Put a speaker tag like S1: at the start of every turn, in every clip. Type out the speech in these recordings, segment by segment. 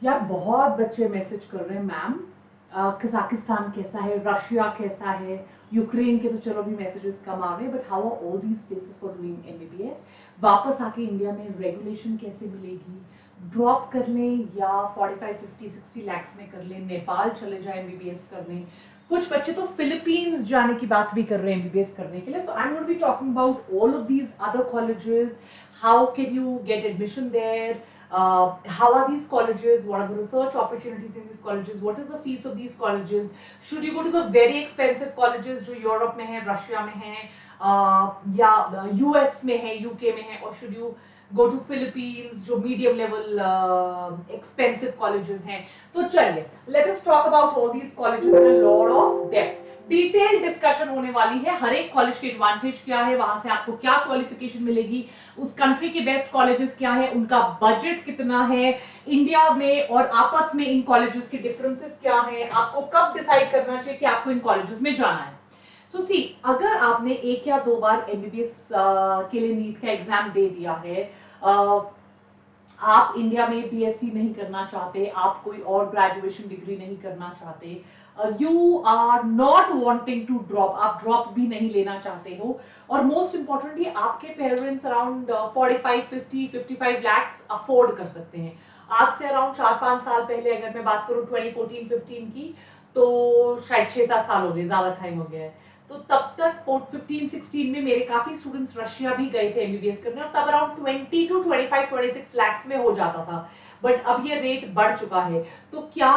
S1: यार बहुत बच्चे मैसेज कर रहे हैं मैम, कजाकिस्तान कैसा है, रशिया कैसा है, यूक्रेन के तो चलो भी मैसेजेस कम आ रहे हैं, but how are all these places for doing MBBS. वापस आके इंडिया में रेगुलेशन कैसे मिलेगी, ड्रॉप कर लें या 45 50 60 लैक्स में कर लें, नेपाल चले जाए एमबीबीएस करने। कुछ बच्चे तो फिलीपींस जाने की बात भी कर रहे हैं एमबीबीएस करने के लिए। So I am going to be talking about all of these other colleges, how can you get admission there, how are these colleges, what are the research opportunities in these colleges, what is the fees of these colleges, should you go to the very expensive colleges जो Europe में है, Russia में है, या US में है, UK में है, और should you go to Philippines जो मीडियम लेवल एक्सपेंसिव कॉलेजेस हैं। तो चलिए let us talk about all these colleges in a lot of depth. Detail discussion होने वाली है, हर एक कॉलेज के एडवांटेज क्या है, वहां से आपको क्या क्वालिफिकेशन मिलेगी, उस कंट्री के बेस्ट कॉलेजेस क्या है, उनका बजट कितना है, इंडिया में और आपस में इन कॉलेजेस के डिफरेंसेस क्या है, आपको कब डिसाइड करना चाहिए कि आपको इन कॉलेजेस में जाना है। सो सी, अगर आपने एक या दो बार एमबीबीएस के लिए नीट का एग्जाम दे दिया है, आप इंडिया में बीएससी नहीं करना चाहते, आप कोई और ग्रेजुएशन डिग्री नहीं करना चाहते, you are not wanting to drop, आप ड्रॉप भी नहीं लेना चाहते हो, और मोस्ट इंपॉर्टेंटली आपके पेरेंट्स अराउंड 45 50 55 लैक्स अफोर्ड कर सकते हैं। आज से अराउंड 4-5 साल पहले अगर मैं बात करूं 2014-15 की, तो शायद 6-7 साल हो गए, ज्यादा टाइम हो गया है। तो तब तक 15-16 में मेरे काफी स्टूडेंट्स रशिया भी गए थे एमबीबीएस करने, और तब अराउंड 20 to 25-26 लैक्स में हो जाता था, बट अब ये रेट बढ़ चुका है। तो क्या,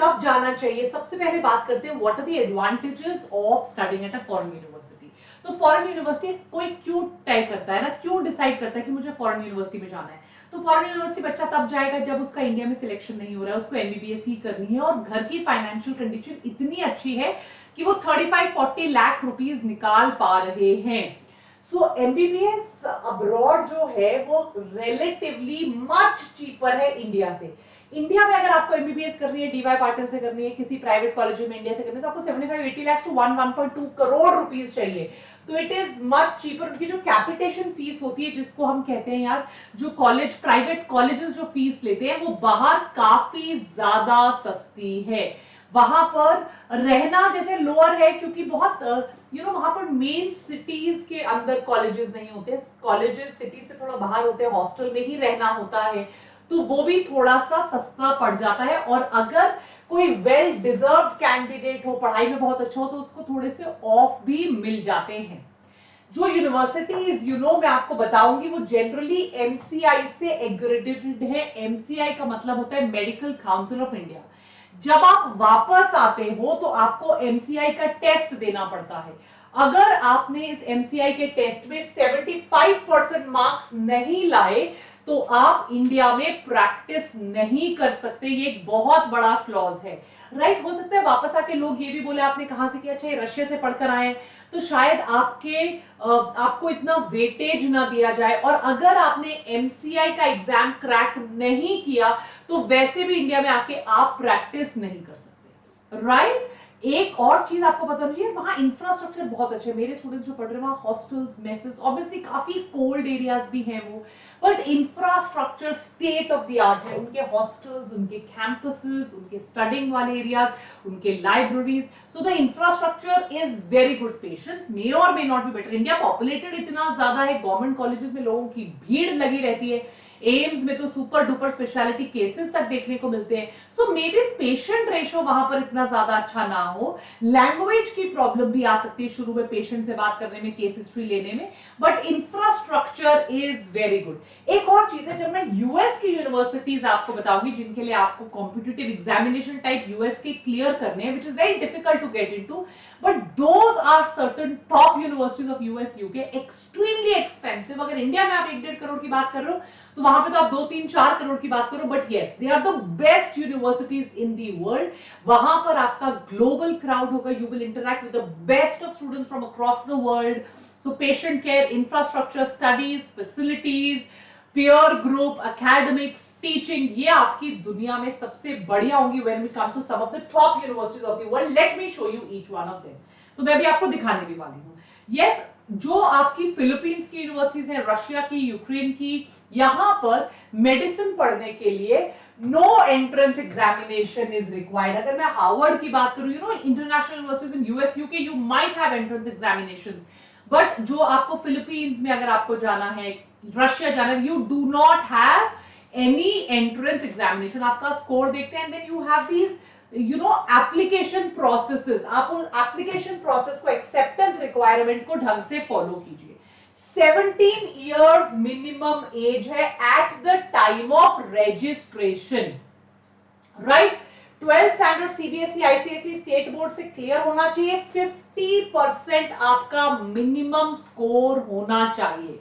S1: कब जाना चाहिए, सबसे पहले बात करते हैं what are the advantages of studying at a foreign university. तो फॉरेन यूनिवर्सिटी कोई क्यों तय करता है ना, क्यों डिसाइड करता है कि मुझे फॉरेन यूनिवर्सिटी में जाना है। तो फॉरेन यूनिवर्सिटी बच्चा तब जाएगा जब उसका इंडिया में सिलेक्शन नहीं हो रहा है, उसको एमबीबीएस ही करनी है, और घर की फाइनेंशियल कंडीशन इतनी अच्छी है कि वो 35-40 लाख रुपीस निकाल पा रहे हैं। सो एमबीबीएस अब्रॉड जो है वो रिलेटिवली मच चीपर है इंडिया से। इंडिया में अगर आपको एमबीबीएस करनी है, डीवाई पाटिल से करनी है, किसी प्राइवेट कॉलेज में इंडिया से करनी है, तो आपको 75-80 लाख टू 1.2 करोड़ रुपीस चाहिए। तो इट इज मच चीपर। उनकी जो कैपिटेशन फीस होती है, जिसको हम कहते हैं यार, जो कॉलेज, प्राइवेट कॉलेजेस जो फीस लेते हैं, वो बाहर काफी ज्यादा सस्ती है। वहां पर रहना जैसे लोअर है, क्योंकि बहुत वहां पर मेन सिटीज के अंदर कॉलेजेस नहीं होते, कॉलेजेस सिटी से थोड़ा बाहर होते हैं, हॉस्टल में ही रहना होता है, तो वो भी थोड़ा सा सस्ता पड़ जाता है। और अगर कोई वेल डिजर्व कैंडिडेट हो, पढ़ाई में बहुत अच्छा हो, तो उसको थोड़े से ऑफ भी मिल जाते हैं। जो यूनिवर्सिटीज मैं आपको बताऊंगी, वो जनरली एमसीआई से एग्रेडेटेड है। एमसीआई का मतलब होता है मेडिकल काउंसिल ऑफ इंडिया। जब आप वापस आते हो तो आपको एमसीआई का टेस्ट देना पड़ता है। अगर आपने इस एमसीआई के टेस्ट में 75% मार्क्स नहीं लाए, तो आप इंडिया में प्रैक्टिस नहीं कर सकते। ये एक बहुत बड़ा क्लॉज है, राइट। हो सकता है वापस आके लोग ये भी बोले, आपने कहां से किया, अच्छा ये रशिया से पढ़कर आए, तो शायद आपको इतना वेटेज ना दिया जाए। और अगर आपने एमसीआई का एग्जाम क्रैक नहीं किया, तो वैसे भी इंडिया में आके आप प्रैक्टिस नहीं कर सकते, राइट। एक और चीज आपको पता होनी चाहिए, वहां इंफ्रास्ट्रक्चर बहुत अच्छा है। मेरे स्टूडेंट्स जो पढ़ रहे हैं वहां हॉस्टल्स, मेसेस, ऑब्वियसली काफी कोल्ड एरियाज भी हैं वो, but infrastructure state of the art है। उनके हॉस्टल्स, उनके कैंपसेस, उनके स्टडिंग वाले एरियाज, उनके libraries, so the infrastructure is very good. Patients may और may not be better. India populated इतना ज्यादा है, गवर्नमेंट कॉलेजेस में लोगों की भीड़ लगी रहती है, एम्स में तो सुपर डुपर स्पेशलिटी केसेस तक देखने को मिलते हैं। सो मे बी पेशेंट रेशो वहां पर इतना ज्यादा अच्छा ना हो, लैंग्वेज की प्रॉब्लम भी आ सकती है शुरू में पेशेंट से बात करने में, केस हिस्ट्री लेने में, but infrastructure is very good. एक और चीज है, जब मैं यूएस की यूनिवर्सिटीज आपको बताऊंगी जिनके लिए आपको कॉम्पिटिटिव एग्जामिनेशन टाइप यूएस के क्लियर करने हैं, which is very difficult to get into, but those are certain top universities of US UK, extremely expensive. अगर इंडिया में आप 1-1.5 करोड़ की बात कर रहे हो, तो वहां पे तो आप 2-3-4 करोड़ की बात करो, but yes, they are the best universities in the world. वहां पर आपका ग्लोबल क्राउड होगा, you will interact with the best of students from across the world. So patient care, infrastructure, studies, facilities, peer group, academics, teaching, ये आपकी दुनिया में सबसे बढ़िया होंगी when we come to some of the top universities of the world. Let me show you each one of them. तो मैं भी आपको दिखाने भी वाली हूँ। यस, जो आपकी फिलीपींस की यूनिवर्सिटीज हैं, रशिया की, यूक्रेन की, यहां पर मेडिसिन पढ़ने के लिए no entrance examination is required. अगर मैं हार्वर्ड की बात करूं, you know international universities in US UK, you might have entrance examination, but जो आपको फिलीपींस में अगर आपको जाना है, रशिया जाना है, you do not have any entrance examination. आपका स्कोर देखते हैं, then you have these application processes. आप उन एप्लीकेशन प्रोसेस को, एक्सेप्टेंस रिक्वायरमेंट को ढंग से फॉलो कीजिए। 17 इयर्स मिनिमम एज है at the time of registration, right. 12 standard CBSE ICSE state board से क्लियर होना चाहिए, 50% आपका मिनिमम स्कोर होना चाहिए।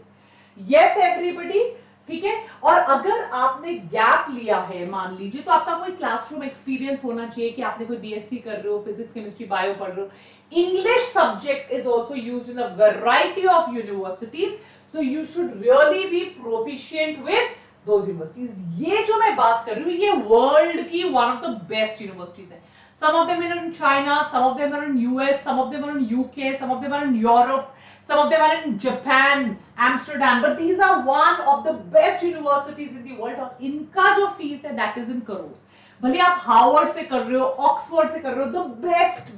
S1: यस एवरीबॉडी, ठीक है। और अगर आपने गैप लिया है मान लीजिए, तो आपका कोई क्लासरूम एक्सपीरियंस होना चाहिए कि आपने कोई बीएससी कर रहे हो, फिजिक्स केमिस्ट्री बायो पढ़ रहे हो। English subject is also used in a variety of universities, so you should really be proficient with those universities. ये जो मैं बात कर रही हूँ, ये वर्ल्ड की one of the best universities है। Some of them are in China, some of them are in US, some of them are in UK, some of them are in Europe, some of them are in Japan, Amsterdam, but these are one of the best universities in the world, और इनका जो fees है that is in crores। भले आप Harvard से कर रहे हो, ऑक्सफोर्ड से कर रहे हो, the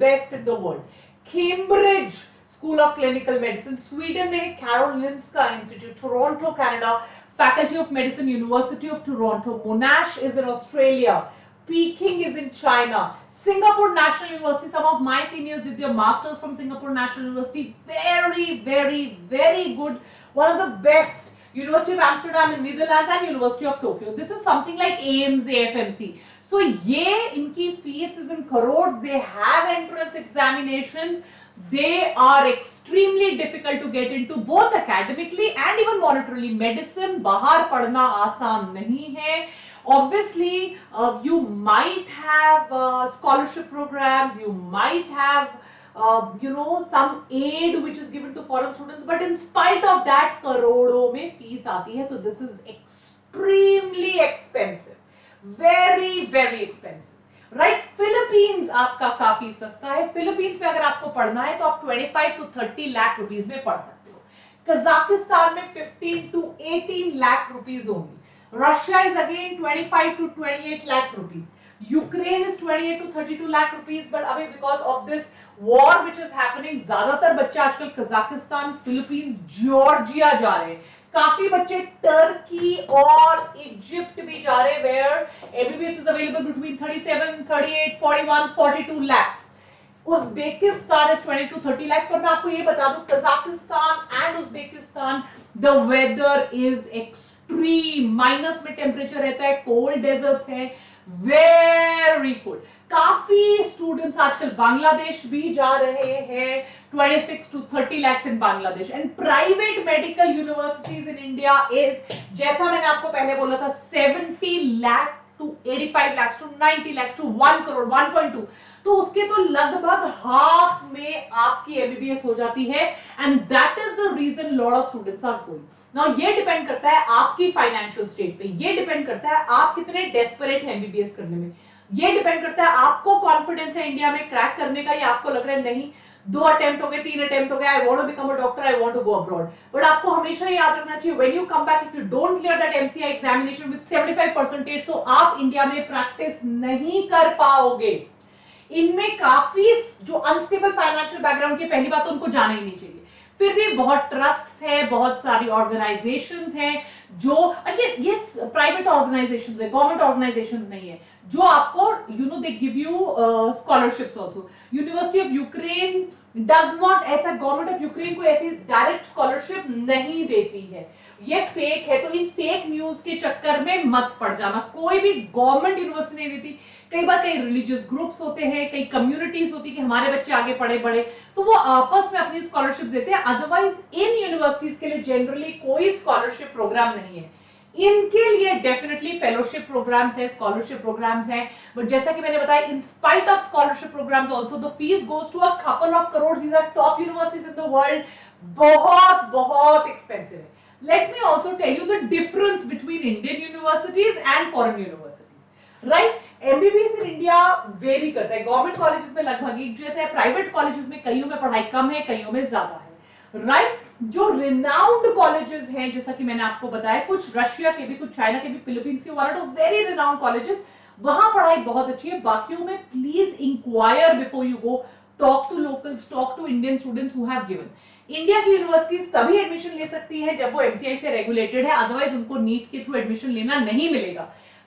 S1: best in the world। Cambridge school of clinical medicine Sweden में, Karolinska institute Toronto Canada, faculty of medicine university of Toronto, Monash is in Australia, Peking is in China, Singapore National University. Some of my seniors did their masters from Singapore National University. Very good. One of the best. University of Amsterdam in Netherlands and University of Tokyo. This is something like AIMS, AFMC. So ये इनकी fees is in crores. They have entrance examinations. They are extremely difficult to get into both academically and even monetarily. Medicine बाहर पढ़ना आसान नहीं है। Obviously, you might have scholarship programs, you might have some aid which is given to foreign students, but in spite of that करोड़ों में fees आती है, so this is extremely expensive, very expensive, right? Philippines आपका काफी सस्ता है। Philippines में अगर आपको पढ़ना है तो आप 25 to 30 लाख रुपीस में पढ़ सकते हो। कजाकिस्तान में 15 to 18 लाख रुपीस होंगी। Russia is again 25 to 28 lakh rupees. Ukraine is 28 to 32 lakh rupees. But अभी because of this war which is happening, ज्यादातर बच्चे आजकल कजाकिस्तान, फिलीपींस, जॉर्जिया जा रहे हैं। काफी बच्चे टर्की और इजिप्ट भी जा रहे हैं, where MBBS is available between 37, 38, 41, 42 lakhs. Uzbekistan is 20 to 30 lakhs. पर मैं आपको ये बता दूं, Kazakhstan and Uzbekistan the weather is extreme, minus में टेम्परेचर रहता है, कोल्ड डेजर्ट्स है, वेरी कोल्ड। काफी स्टूडेंट्स आजकल बांग्लादेश भी जा रहे हैं, 26 to 30 lakhs in Bangladesh, and private medical universities in India is, जैसा मैंने आपको पहले बोला था, 70 lakh to 85 lakhs to 90 lakhs to 1 crore 1.2, तो उसके तो लगभग हाफ में आपकी एमबीबीएस हो जाती है, and that is the reason lot of students are going. Now ये डिपेंड करता है आपकी फाइनेंशियल स्टेट पे, ये डिपेंड करता है आप कितने डेस्परेट हैं एमबीबीएस करने में, ये डिपेंड करता है आपको कॉन्फिडेंस है इंडिया में क्रैक करने का, या आपको लग रहा है नहीं 2 अटेम्प्ट हो गए, 3 अटेम्प्ट हो गए, I want to become a doctor, I want to go abroad. But आपको हमेशा याद रखना चाहिए, when you come back, if you don't clear that MCI examination with 75%, तो आप इंडिया में प्रैक्टिस नहीं कर पाओगे। इनमें काफी जो अनस्टेबल फाइनेंशियल बैकग्राउंड के, पहली बात तो उनको जाना ही नहीं चाहिए। फिर भी बहुत ट्रस्ट है, बहुत सारी ऑर्गेनाइजेशंस हैं जो, ये प्राइवेट ऑर्गेनाइजेशंस है, गवर्नमेंट ऑर्गेनाइजेशंस नहीं है, जो आपको they give you scholarships also. University of Ukraine does not, ऐसा गवर्नमेंट ऑफ यूक्रेन को ऐसी डायरेक्ट स्कॉलरशिप नहीं देती है, ये फेक है। तो इन फेक न्यूज के चक्कर में मत पड़ जाना, कोई भी गवर्नमेंट यूनिवर्सिटी नहीं देती। कई बार कई रिलीजियस ग्रुप्स होते हैं, कई कम्युनिटीज होती है कि हमारे बच्चे आगे पढ़े बढ़े, तो वो आपस में अपनी स्कॉलरशिप देते हैं। अदरवाइज इन यूनिवर्सिटीज के लिए जनरली कोई स्कॉलरशिप प्रोग्राम नहीं है। इनके लिए डेफिनेटली फेलोशिप प्रोग्राम्स है, स्कॉलरशिप प्रोग्राम्स है, बट जैसा कि मैंने बताया, in spite of scholarship programs also the fees goes to a couple of crore. These are top universities in the world, बहुत एक्सपेंसिव है। Let me also tell you the difference between Indian universities and foreign universities, right? MBBS in India very करता है, government colleges में लगभग एक जैसा है, private colleges में कईयों में पढ़ाई कम है, कईयों में ज्यादा है। राइट जो रिनाउंड कॉलेजेस हैं, जैसा कि मैंने आपको बताया, कुछ रशिया के भी, कुछ चाइना के भी, फिलीपींस के, one of very renowned colleges, वहां पढ़ाई बहुत अच्छी है। बाकियों में please inquire before you go, talk to locals, talk to Indian students who have given. India की यूनिवर्सिटीज तभी एडमिशन ले सकती है जब वो एमसीआई से रेगुलेटेड है, अदरवाइज उनको नीट के थ्रू एडमिशन लेना नहीं मिलेगा।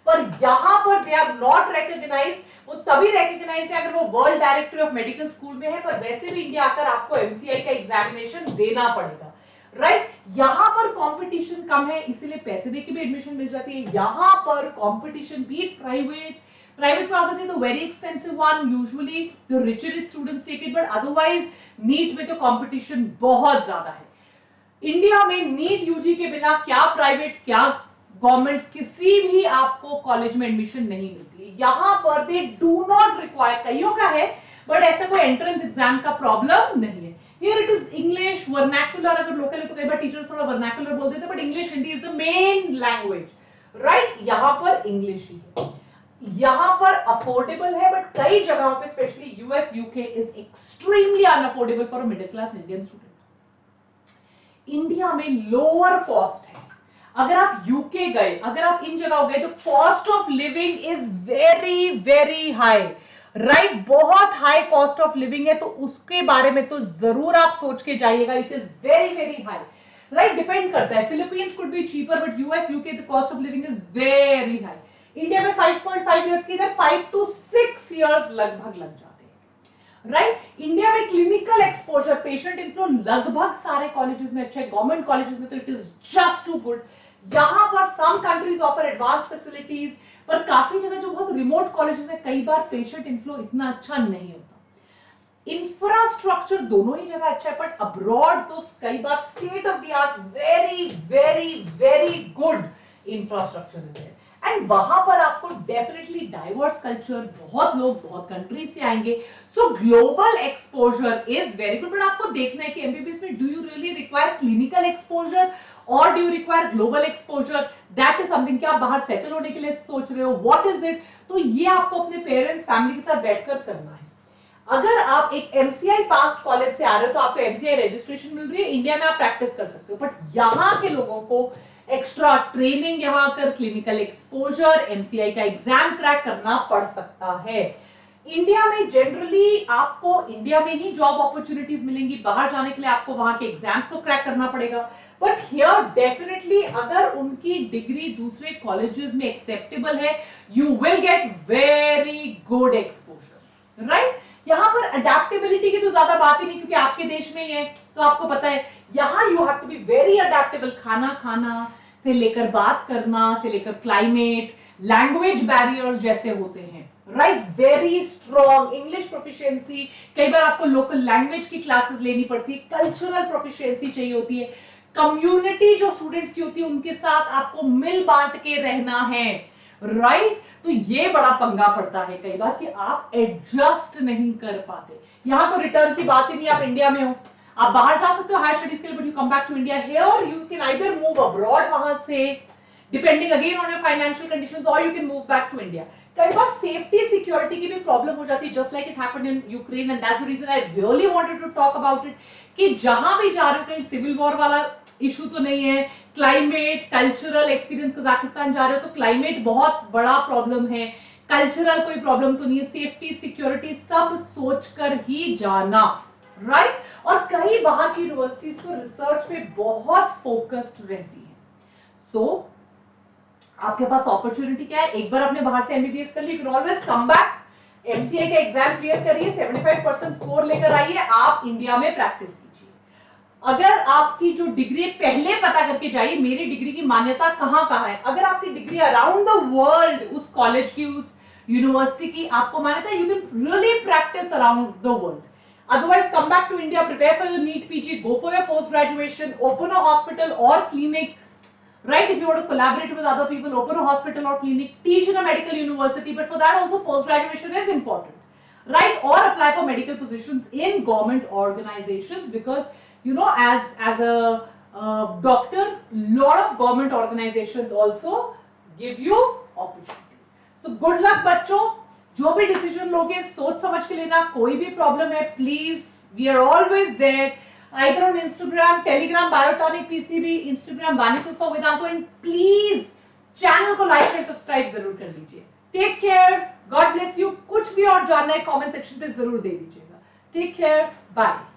S1: पर यहां पर दे आर नॉट रिकॉग्नाइज्ड, वो तभी रिकॉग्नाइज्ड है अगर वो world director of medical school में है, पर वैसे भी इंडिया आकर आपको एमसीआई का एग्जामिनेशन देना पड़ेगा, राइट। यहां पर कंपटीशन कम है, इसीलिए पैसे देके भी एडमिशन मिल जाती है। यहां पर कंपटीशन भी प्राइवेट में obviously the very expensive one, usually the rich students take it, but otherwise NEET में तो कंपटीशन बहुत ज्यादा है। इंडिया में नीट यूजी के बिना क्या प्राइवेट क्या गवर्नमेंट किसी भी आपको कॉलेज में एडमिशन नहीं मिलती है। यहां पर दे डू नॉट रिक्वायर, कईयों का है बट ऐसा कोई एंट्रेंस एग्जाम का प्रॉब्लम नहीं है। Here it is English vernacular, अगर लोकल है तो कई बार टीचर्स थोड़ा वर्नाकुलर बोल देते हैं, but English Hindi is the main language, right. यहां पर इंग्लिश ही है, यहां पर अफोर्डेबल है, बट कई जगहों पे specially US UK is extremely unaffordable for a middle class Indian student. India में लोअर कॉस्ट है, अगर आप यूके गए, अगर आप इन जगह गए तो cost of living is very very high, right. बहुत हाई कॉस्ट ऑफ लिविंग है, तो उसके बारे में तो जरूर आप सोच के जाइएगा, it is very very high, right. Depend करता है, Philippines could be cheaper but US UK the cost of living is very high. India में 5.5 इयर्स की इधर 5 to 6 इयर्स लगभग लग जाते हैं, राइट। इंडिया में क्लिनिकल एक्सपोजर, पेशेंट इनफ्लो लगभग सारे कॉलेजेस में अच्छा है, गवर्नमेंट कॉलेजेस में तो it is just too good. यहां पर some countries offer advanced facilities, पर काफी जगह जो बहुत रिमोट कॉलेजेस है, कई बार पेशेंट इनफ्लो इतना अच्छा नहीं होता। इंफ्रास्ट्रक्चर दोनों ही जगह अच्छा है, बट अब्रॉड तो कई बार state of the art very very very good infrastructure है, एंड वहां पर आपको डेफिनेटली डाइवर्स कल्चर, बहुत लोग बहुत कंट्री से आएंगे, so global exposure is very good. But आपको देखना है कि एमबीबीएस में do you really require clinical exposure और do you require global exposure, that is something कि आप बाहर सेटल होने के लिए सोच रहे हो, व्हाट इज इट, तो ये आपको अपने पेरेंट्स फैमिली के साथ बैठकर करना है। अगर आप एक एमसीआई पास कॉलेज से आ रहे हो तो आपको एमसीआई रजिस्ट्रेशन मिल रही है, इंडिया में आप प्रैक्टिस कर सकते हो, बट यहाँ के लोगों को एक्स्ट्रा ट्रेनिंग, यहाँ कर क्लिनिकल एक्सपोजर, एमसीआई का एग्जाम क्रैक करना पड़ सकता है। इंडिया में जनरली आपको इंडिया में ही जॉब अपॉर्चुनिटीज मिलेंगी, बाहर जाने के लिए आपको वहां के एग्जाम्स को क्रैक करना पड़ेगा, बट हियर डेफिनेटली अगर उनकी डिग्री दूसरे कॉलेजेस में एक्सेप्टेबल है, you will get very good exposure, right. यहाँ पर अडेप्टेबिलिटी की तो ज्यादा बात ही नहीं, क्योंकि आपके देश में ही है, तो आपको पता है यहाँ you have to be very adaptable, खाना खाना से लेकर बात करना से लेकर क्लाइमेट, लैंग्वेज बैरियर्स जैसे होते हैं, right, very strong English proficiency, कई बार आपको लोकल लैंग्वेज की क्लासेस लेनी पड़ती है, कल्चरल प्रोफिशिएंसी चाहिए होती है, कम्युनिटी जो स्टूडेंट्स की होती है उनके साथ आपको मिल बांट के रहना है, राइट। तो ये बड़ा पंगा पड़ता है कई बार कि आप एडजस्ट नहीं कर पाते। यहां तो रिटर्न की बात ही नहीं, आप इंडिया में हो, आप बाहर जा सकते हो हायर स्टडीज के लिए, but you come back to India, here you can either move abroad वहां से, depending again on your financial conditions, और you can move back to India. कई बार सेफ्टी सिक्योरिटी की भी प्रॉब्लम हो जाती है, just like it happened in Ukraine, and that's the reason I really wanted to talk about it, कि जहां भी जा रहे हो कहीं सिविल वॉर वाला इशू तो नहीं है, क्लाइमेट, कल्चरल एक्सपीरियंस, कजाकिस्तान जा रहे हो तो क्लाइमेट बहुत बड़ा प्रॉब्लम है, कल्चरल कोई प्रॉब्लम तो नहीं है, सेफ्टी सिक्योरिटी सब सोचकर ही जाना, राइट। और कई बाहर की यूनिवर्सिटीज तो रिसर्च पे बहुत फोकस्ड रहती है, सो आपके पास अपॉर्चुनिटी क्या है, एक बार आपने बाहर से एमबीबीएस कर ली, you can always come back, MCA का एग्जाम क्लियर करिए, 75% स्कोर लेकर आइए, आप इंडिया में प्रैक्टिस कीजिए। अगर आपकी जो डिग्री पहले पता करके जाइए मेरी डिग्री की मान्यता कहां कहां है, अगर आपकी डिग्री अराउंड द वर्ल्ड उस कॉलेज की उस यूनिवर्सिटी की आपको मान्यता, you can really practice around the world. Otherwise, come back to India, prepare for your NEET PG, go for your post graduation, open a hospital or clinic, right? If you want to collaborate with other people, open a hospital or clinic, teach in a medical university, but for that also post graduation is important, right? Or apply for medical positions in government organizations, because you know, as a doctor, lot of government organizations also give you opportunities. So good luck बच्चों, जो भी decision लोगे सोच समझ के लेना, कोई भी प्रॉब्लम है please, we are always there, either on Instagram, Telegram, Biotonic PCB, Instagram, Vanisut for Vedantu, and please channel को लाइक शेयर सब्सक्राइब जरूर कर लीजिए. Take care, God bless you. कुछ भी और जानना है कमेंट सेक्शन पे जरूर दे दीजिएगा. Take care, bye.